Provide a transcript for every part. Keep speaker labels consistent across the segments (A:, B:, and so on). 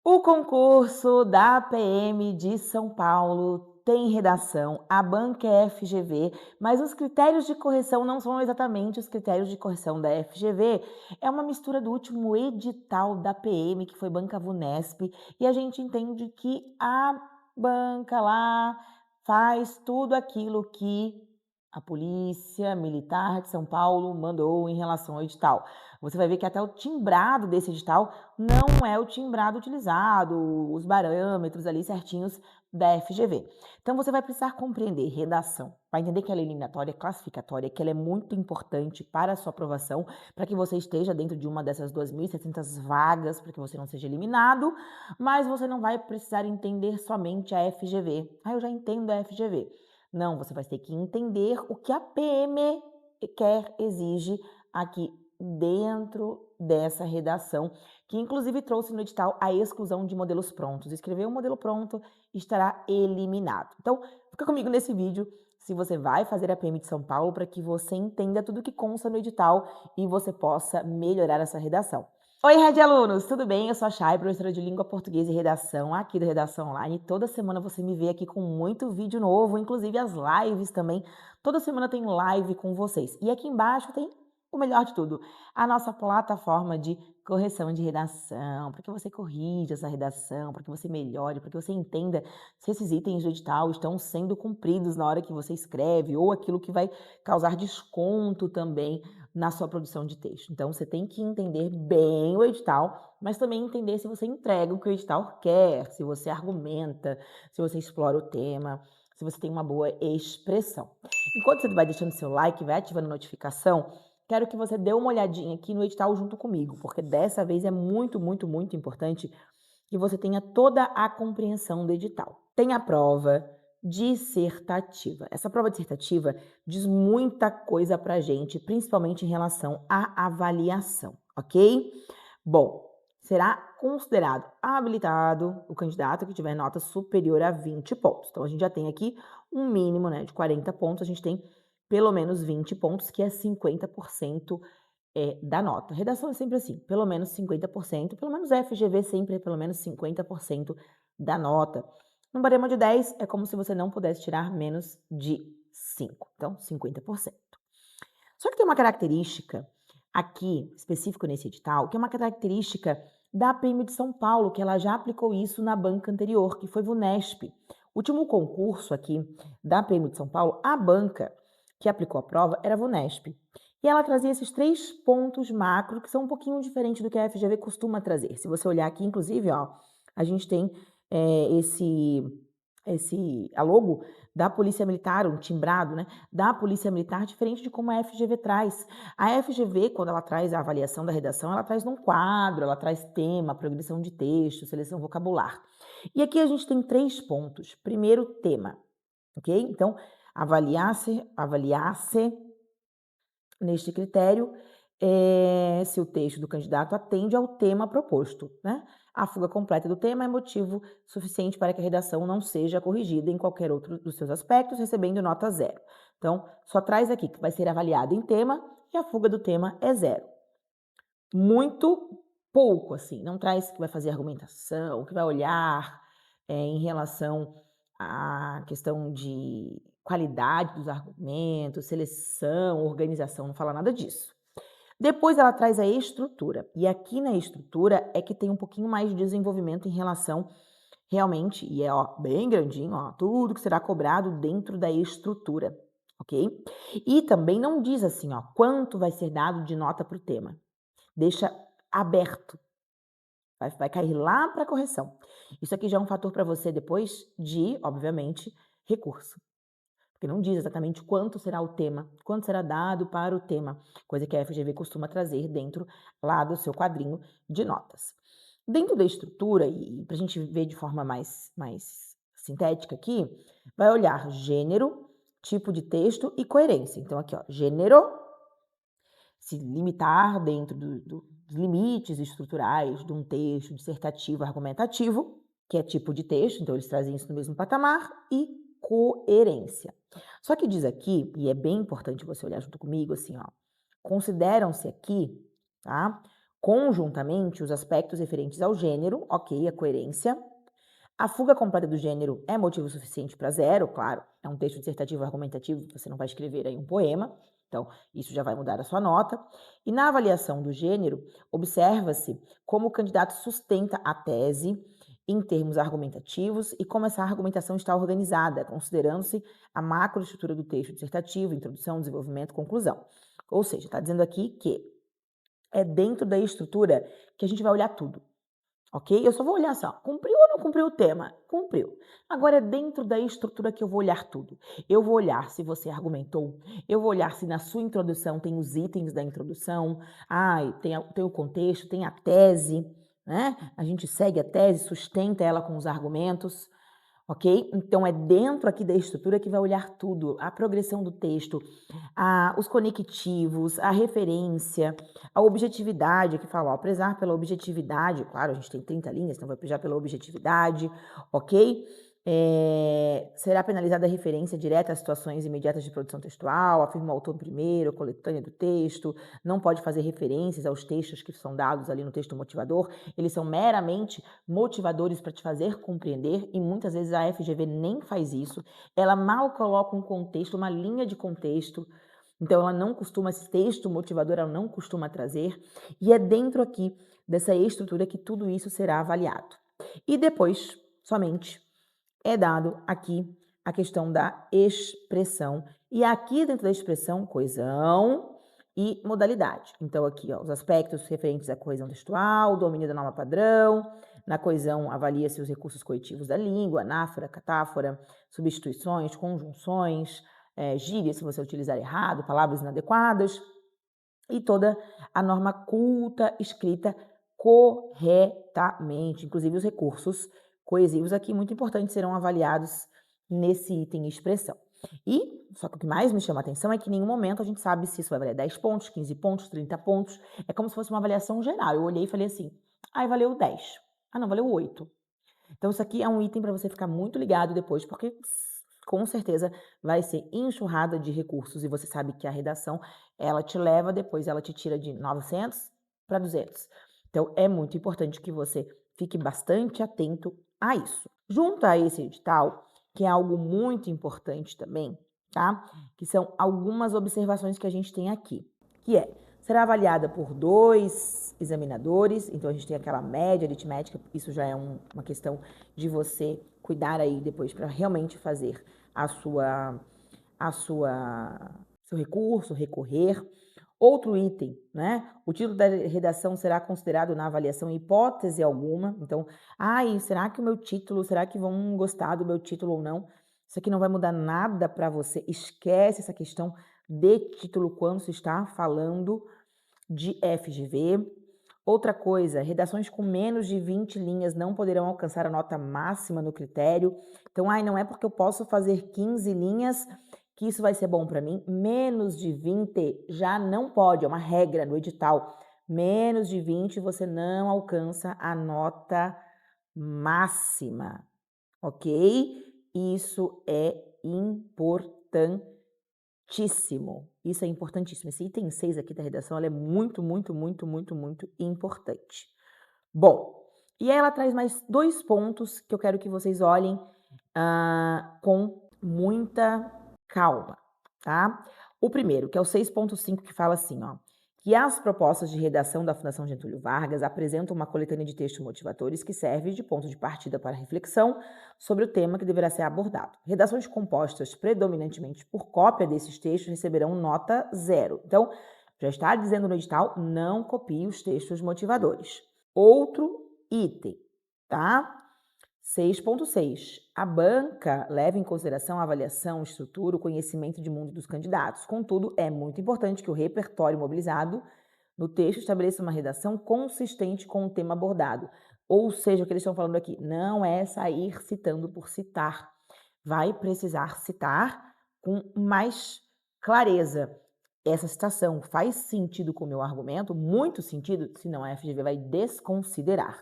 A: O concurso da PM de São Paulo tem redação, a banca é FGV, mas os critérios de correção não são exatamente os critérios de correção da FGV, é uma mistura do último edital da PM, que foi Banca Vunesp, e a gente entende que a banca lá faz tudo aquilo que a Polícia Militar de São Paulo mandou em relação ao edital. Você vai ver que até o timbrado desse edital não é o timbrado utilizado, os parâmetros ali certinhos da FGV. Então você vai precisar compreender redação, vai entender que ela é eliminatória, classificatória, que ela é muito importante para a sua aprovação, para que você esteja dentro de uma dessas 2.700 vagas, para que você não seja eliminado, mas você não vai precisar entender somente a FGV. Ah, eu já entendo a FGV. Não, você vai ter que entender o que a PM quer, exige aqui dentro dessa redação, que inclusive trouxe no edital a exclusão de modelos prontos. Escrever um modelo pronto estará eliminado. Então, fica comigo nesse vídeo se você vai fazer a PM de São Paulo para que você entenda tudo que consta no edital e você possa melhorar essa redação. Oi, Red Alunos, tudo bem? Eu sou a Chay, professora de Língua Portuguesa e Redação aqui da Redação Online. Toda semana você me vê aqui com muito vídeo novo, inclusive as lives também. Toda semana tem live com vocês. E aqui embaixo tem o melhor de tudo, a nossa plataforma de correção de redação, para que você corrija essa redação, para que você melhore, para que você entenda se esses itens do edital estão sendo cumpridos na hora que você escreve ou aquilo que vai causar desconto também na sua produção de texto. Então, você tem que entender bem o edital, mas também entender se você entrega o que o edital quer, se você argumenta, se você explora o tema, se você tem uma boa expressão. Enquanto você vai deixando seu like, vai ativando a notificação, quero que você dê uma olhadinha aqui no edital junto comigo, porque dessa vez é muito, muito, muito importante que você tenha toda a compreensão do edital. Tem a prova dissertativa. Essa prova dissertativa diz muita coisa pra gente, principalmente em relação à avaliação, ok? Bom, será considerado habilitado o candidato que tiver nota superior a 20 pontos. Então, a gente já tem aqui um mínimo, né, de 40 pontos, a gente tem pelo menos 20 pontos, que é 50% da nota. Redação é sempre assim, pelo menos 50%, pelo menos FGV sempre é pelo menos 50% da nota. No barema de 10 é como se você não pudesse tirar menos de 5, então 50%. Só que tem uma característica aqui, específico nesse edital, que é uma característica da PM de São Paulo, que ela já aplicou isso na banca anterior, que foi Vunesp. O último concurso aqui da PM de São Paulo, a banca que aplicou a prova era a Vunesp. E ela trazia esses 3 pontos macro, que são um pouquinho diferentes do que a FGV costuma trazer. Se você olhar aqui, inclusive, ó, a gente tem a logo da Polícia Militar, um timbrado, né, da Polícia Militar, diferente de como a FGV traz. A FGV, quando ela traz a avaliação da redação, ela traz num quadro, ela traz tema, progressão de texto, seleção vocabular. E aqui a gente tem 3 pontos. Primeiro, tema, ok? Então, avaliar-se neste critério, se o texto do candidato atende ao tema proposto, né? A fuga completa do tema é motivo suficiente para que a redação não seja corrigida em qualquer outro dos seus aspectos, recebendo nota 0. Então, só traz aqui que vai ser avaliado em tema e a fuga do tema é 0. Muito pouco, assim, não traz que vai fazer argumentação, que vai olhar em relação à questão de qualidade dos argumentos, seleção, organização, não fala nada disso. Depois ela traz a estrutura, e aqui na estrutura é que tem um pouquinho mais de desenvolvimento em relação realmente, e é ó, bem grandinho, ó, tudo que será cobrado dentro da estrutura, ok? E também não diz assim, ó, quanto vai ser dado de nota para o tema. Deixa aberto, vai cair lá para correção. Isso aqui já é um fator para você depois de, obviamente, recurso. Porque não diz exatamente quanto será o tema, quanto será dado para o tema, coisa que a FGV costuma trazer dentro lá do seu quadrinho de notas. Dentro da estrutura, e para a gente ver de forma mais sintética aqui, vai olhar gênero, tipo de texto e coerência. Então aqui, ó, gênero, se limitar dentro dos limites estruturais de um texto dissertativo argumentativo, que é tipo de texto, então eles trazem isso no mesmo patamar, e coerência. Só que diz aqui, e é bem importante você olhar junto comigo, assim, ó, consideram-se aqui, tá, Conjuntamente, os aspectos referentes ao gênero, ok, a coerência. A fuga completa do gênero é motivo suficiente para 0, claro, é um texto dissertativo argumentativo, você não vai escrever aí um poema, então isso já vai mudar a sua nota. E na avaliação do gênero, observa-se como o candidato sustenta a tese em termos argumentativos e como essa argumentação está organizada, considerando-se a macroestrutura do texto dissertativo, introdução, desenvolvimento, conclusão. Ou seja, está dizendo aqui que é dentro da estrutura que a gente vai olhar tudo. Ok? Eu só vou olhar só, cumpriu ou não cumpriu o tema? Cumpriu. Agora é dentro da estrutura que eu vou olhar tudo. Eu vou olhar se você argumentou, eu vou olhar se na sua introdução tem os itens da introdução, tem o contexto, tem a tese, né? A gente segue a tese, sustenta ela com os argumentos. Ok? Então, é dentro aqui da estrutura que vai olhar tudo, a progressão do texto, os conectivos, a referência, a objetividade, que fala, ó, prezar pela objetividade, claro, a gente tem 30 linhas, então vai prezar pela objetividade, ok? Será penalizada a referência direta às situações imediatas de produção textual, afirma o autor primeiro, coletânea do texto, não pode fazer referências aos textos que são dados ali no texto motivador, eles são meramente motivadores para te fazer compreender, e muitas vezes a FGV nem faz isso, ela mal coloca um contexto, uma linha de contexto, então ela não costuma, esse texto motivador, ela não costuma trazer, e é dentro aqui dessa estrutura que tudo isso será avaliado. E depois, somente, é dado aqui a questão da expressão, e aqui dentro da expressão, coesão e modalidade. Então aqui, ó, os aspectos referentes à coesão textual, domínio da norma padrão, na coesão avalia-se os recursos coitivos da língua, anáfora, catáfora, substituições, conjunções, gírias se você utilizar errado, palavras inadequadas, e toda a norma culta escrita corretamente, inclusive os recursos coesivos aqui, muito importantes, serão avaliados nesse item expressão. E, só que o que mais me chama a atenção é que em nenhum momento a gente sabe se isso vai valer 10 pontos, 15 pontos, 30 pontos, é como se fosse uma avaliação geral. Eu olhei e falei assim, valeu 10. Não, valeu 8. Então isso aqui é um item para você ficar muito ligado depois, porque com certeza vai ser enxurrada de recursos e você sabe que a redação, ela te leva depois, ela te tira de 900 para 200. Então é muito importante que você fique bastante atento a isso. Junto a esse edital, que é algo muito importante também, tá? Que são algumas observações que a gente tem aqui, que será avaliada por 2 examinadores, então a gente tem aquela média aritmética, isso já é uma questão de você cuidar aí depois para realmente fazer seu recurso, recorrer. Outro item, né? O título da redação será considerado na avaliação hipótese alguma. Então, será que o meu título, será que vão gostar do meu título ou não? Isso aqui não vai mudar nada para você. Esquece essa questão de título quando se está falando de FGV. Outra coisa, redações com menos de 20 linhas não poderão alcançar a nota máxima no critério. Então, não é porque eu posso fazer 15 linhas que isso vai ser bom para mim. Menos de 20 já não pode, é uma regra no edital. Menos de 20 você não alcança a nota máxima, ok? Isso é importantíssimo. Isso é importantíssimo. Esse item 6 aqui da redação, ela é muito, muito, muito, muito, muito importante. Bom, e aí ela traz mais 2 pontos que eu quero que vocês olhem com muita calma, tá? O primeiro, que é o 6.5, que fala assim, ó, que as propostas de redação da Fundação Getúlio Vargas apresentam uma coletânea de textos motivadores que serve de ponto de partida para reflexão sobre o tema que deverá ser abordado. Redações compostas predominantemente por cópia desses textos receberão nota 0. Então, já está dizendo no edital, não copie os textos motivadores. Outro item, tá? 6.6. A banca leva em consideração a avaliação, estrutura, o conhecimento de mundo dos candidatos. Contudo, é muito importante que o repertório mobilizado no texto estabeleça uma redação consistente com o tema abordado. Ou seja, o que eles estão falando aqui, não é sair citando por citar. Vai precisar citar com mais clareza. Essa citação faz sentido com o meu argumento? Muito sentido, senão a FGV vai desconsiderar.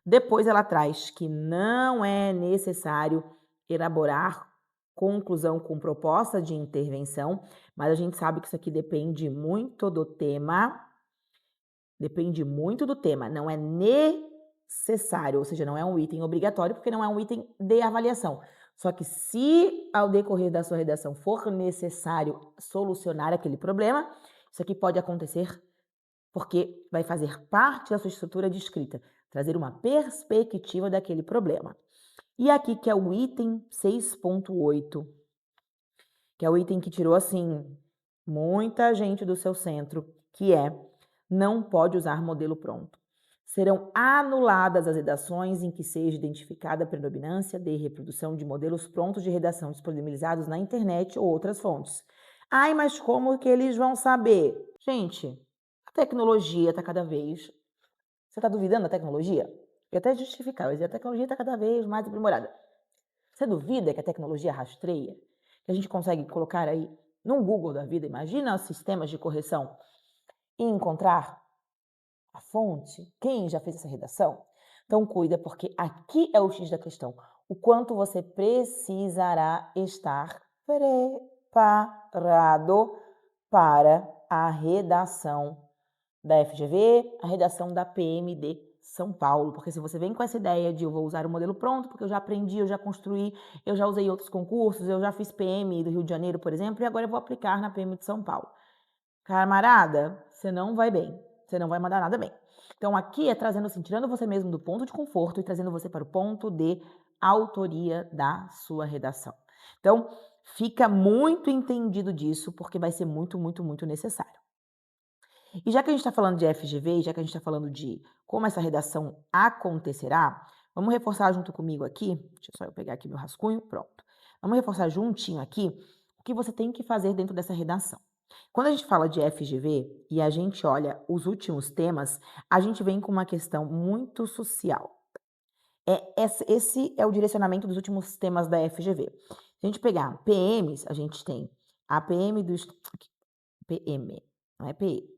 A: Depois ela traz que não é necessário elaborar conclusão com proposta de intervenção, mas a gente sabe que isso aqui depende muito do tema Depende muito do tema, não é necessário, ou seja, não é um item obrigatório, porque não é um item de avaliação. Só que se ao decorrer da sua redação for necessário solucionar aquele problema, isso aqui pode acontecer porque vai fazer parte da sua estrutura de escrita, trazer uma perspectiva daquele problema. E aqui que é o item 6.8, que é o item que tirou assim muita gente do seu centro, que é: não pode usar modelo pronto. Serão anuladas as redações em que seja identificada a predominância de reprodução de modelos prontos de redação disponibilizados na internet ou outras fontes. Ai, mas como que eles vão saber? Gente, a tecnologia está cada vez. Você está duvidando da tecnologia? Eu até justificar, eu ia dizer, a tecnologia está cada vez mais aprimorada. Você duvida que a tecnologia rastreia? Que a gente consegue colocar aí num Google da vida, imagina os sistemas de correção, e encontrar a fonte, quem já fez essa redação? Então cuida, porque aqui é o X da questão. O quanto você precisará estar preparado para a redação da FGV, a redação da PM de São Paulo. Porque se você vem com essa ideia de eu vou usar o modelo pronto, porque eu já aprendi, eu já construí, eu já usei outros concursos, eu já fiz PM do Rio de Janeiro, por exemplo, e agora eu vou aplicar na PM de São Paulo. Camarada, você não vai bem, você não vai mandar nada bem. Então aqui é trazendo assim, tirando você mesmo do ponto de conforto e trazendo você para o ponto de autoria da sua redação. Então, fica muito entendido disso, porque vai ser muito, muito, muito necessário. E já que a gente está falando de FGV, já que a gente está falando de como essa redação acontecerá, vamos reforçar junto comigo aqui, deixa eu só eu pegar aqui meu rascunho, pronto. Vamos reforçar juntinho aqui o que você tem que fazer dentro dessa redação. Quando a gente fala de FGV e a gente olha os últimos temas, a gente vem com uma questão muito social. Esse é o direcionamento dos últimos temas da FGV. Se a gente pegar PMs, a gente tem a PM do PM, não é PE.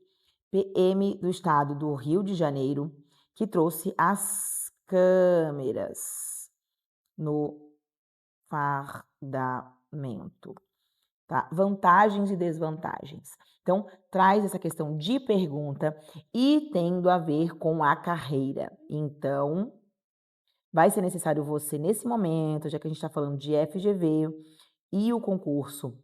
A: PM do estado do Rio de Janeiro, que trouxe as câmeras no fardamento. Tá? Vantagens e desvantagens. Então, traz essa questão de pergunta e tendo a ver com a carreira. Então, vai ser necessário você, nesse momento, já que a gente está falando de FGV e o concurso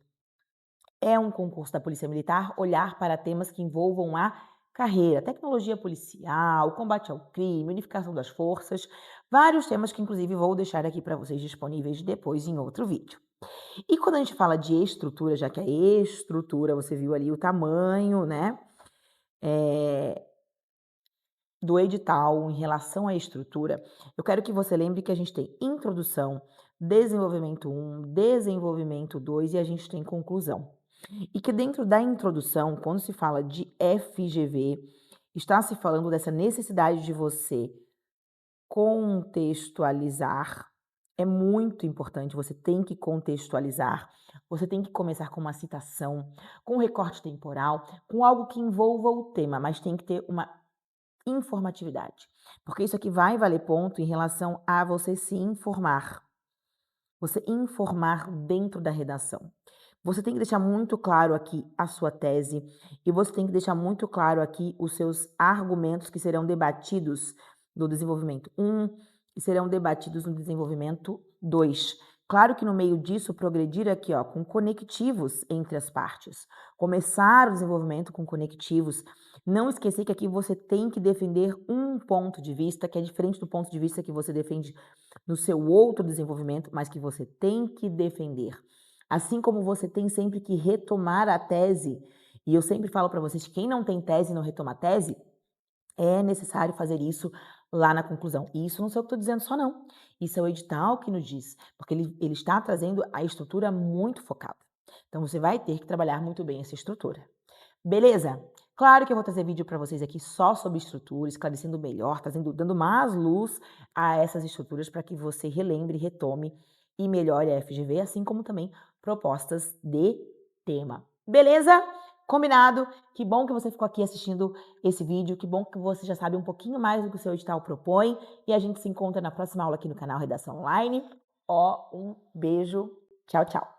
A: é um concurso da Polícia Militar, olhar para temas que envolvam a carreira, tecnologia policial, combate ao crime, unificação das forças, vários temas que, inclusive, vou deixar aqui para vocês disponíveis depois em outro vídeo. E quando a gente fala de estrutura, já que a estrutura, você viu ali o tamanho, né, do edital em relação à estrutura, eu quero que você lembre que a gente tem introdução, desenvolvimento 1, desenvolvimento 2 e a gente tem conclusão. E que dentro da introdução, quando se fala de FGV, está se falando dessa necessidade de você contextualizar. É muito importante, você tem que contextualizar, você tem que começar com uma citação, com um recorte temporal, com algo que envolva o tema, mas tem que ter uma informatividade, porque isso aqui vai valer ponto em relação a você se informar, você informar dentro da redação. Você tem que deixar muito claro aqui a sua tese e você tem que deixar muito claro aqui os seus argumentos que serão debatidos no desenvolvimento 1 e serão debatidos no desenvolvimento 2. Claro que no meio disso progredir aqui, ó, com conectivos entre as partes. Começar o desenvolvimento com conectivos. Não esquecer que aqui você tem que defender um ponto de vista que é diferente do ponto de vista que você defende no seu outro desenvolvimento, mas que você tem que defender. Assim como você tem sempre que retomar a tese, e eu sempre falo para vocês que quem não tem tese e não retoma a tese, é necessário fazer isso lá na conclusão. E isso não sou eu que estou dizendo só não, isso é o edital que nos diz, porque ele está trazendo a estrutura muito focada. Então você vai ter que trabalhar muito bem essa estrutura. Beleza? Claro que eu vou trazer vídeo para vocês aqui só sobre estrutura, esclarecendo melhor, dando mais luz a essas estruturas para que você relembre, retome e melhore a FGV, assim como também propostas de tema. Beleza? Combinado? Que bom que você ficou aqui assistindo esse vídeo, que bom que você já sabe um pouquinho mais do que o seu edital propõe e a gente se encontra na próxima aula aqui no canal Redação Online. Ó, um beijo. Tchau, tchau.